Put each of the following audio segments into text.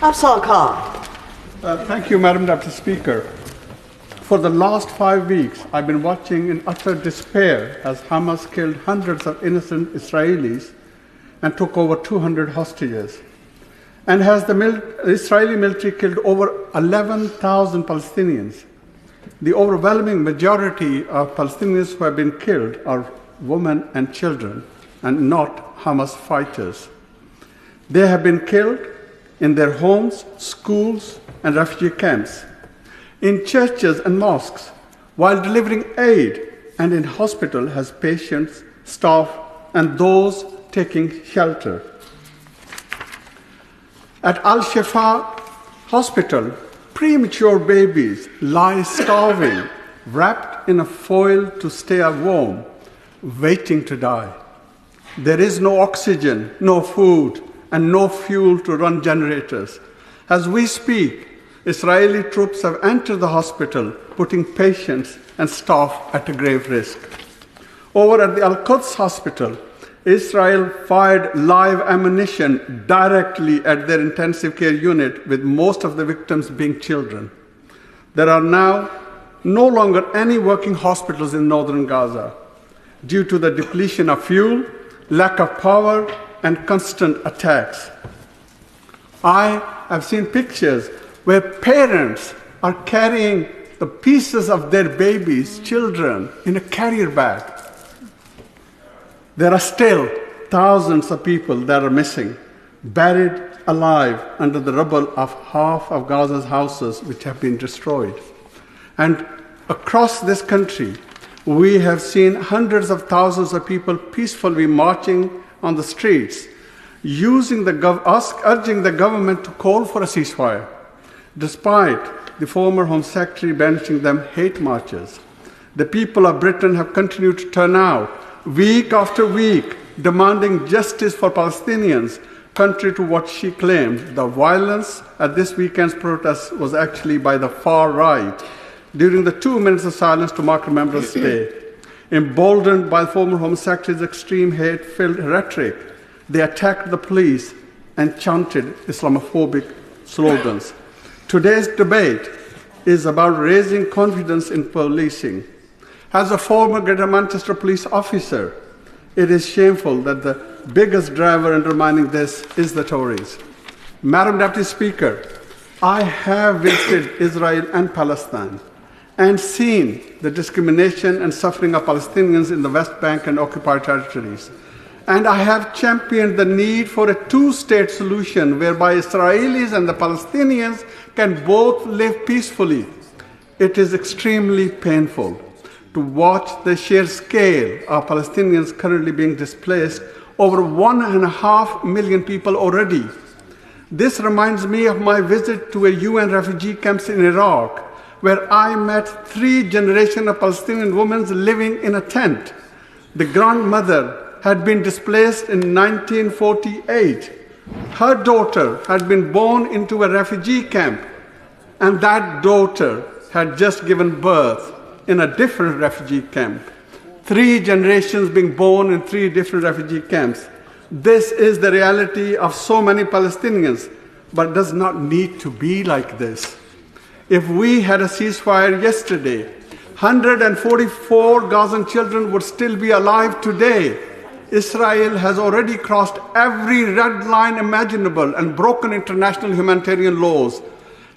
Afzal Khan. Thank you, Madam Deputy Speaker. For the last 5 weeks, I've been watching in utter despair as Hamas killed hundreds of innocent Israelis and took over 200 hostages. And has the Israeli military killed over 11,000 Palestinians. The overwhelming majority of Palestinians who have been killed are women and children, and not Hamas fighters. They have been killed in their homes, schools, and refugee camps, in churches and mosques, while delivering aid, and in hospital as patients, staff, and those taking shelter. At Al-Shifa Hospital, premature babies lie starving, wrapped in a foil to stay warm, waiting to die. There is no oxygen, no food, and no fuel to run generators. As we speak, Israeli troops have entered the hospital, putting patients and staff at a grave risk. Over at the Al-Quds hospital, Israel fired live ammunition directly at their intensive care unit, with most of the victims being children. There are now no longer any working hospitals in northern Gaza due to the depletion of fuel, lack of power, and constant attacks. I have seen pictures where parents are carrying the pieces of their babies, children, in a carrier bag. There are still thousands of people that are missing, buried alive under the rubble of half of Gaza's houses, which have been destroyed. And across this country, we have seen hundreds of thousands of people peacefully marching on the streets, urging the government to call for a ceasefire, despite the former Home Secretary banishing them hate marches. The people of Britain have continued to turn out, week after week, demanding justice for Palestinians, contrary to what she claimed. The violence at this weekend's protest was actually by the far right, during the 2 minutes of silence to mark Remembrance Day. Emboldened by the former Home Secretary's extreme hate-filled rhetoric, they attacked the police and chanted Islamophobic slogans. Today's debate is about raising confidence in policing. As a former Greater Manchester police officer, it is shameful that the biggest driver undermining this is the Tories. Madam Deputy Speaker, I have visited Israel and Palestine and seen the discrimination and suffering of Palestinians in the West Bank and occupied territories. And I have championed the need for a two-state solution whereby Israelis and the Palestinians can both live peacefully. It is extremely painful to watch the sheer scale of Palestinians currently being displaced, over 1.5 million people already. This reminds me of my visit to a UN refugee camp in Iraq, where I met 3 generations of Palestinian women living in a tent. The grandmother had been displaced in 1948. Her daughter had been born into a refugee camp, and that daughter had just given birth in a different refugee camp. 3 generations being born in 3 different refugee camps. This is the reality of so many Palestinians, but it does not need to be like this. If we had a ceasefire yesterday, 144 Gazan children would still be alive today. Israel has already crossed every red line imaginable and broken international humanitarian laws.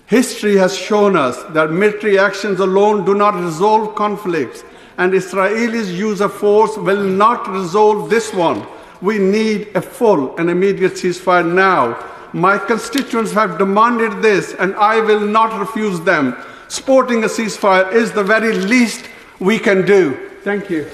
History has shown us that military actions alone do not resolve conflicts, and Israelis' use of force will not resolve this one. We need a full and immediate ceasefire now. My constituents have demanded this, and I will not refuse them. Supporting a ceasefire is the very least we can do. Thank you.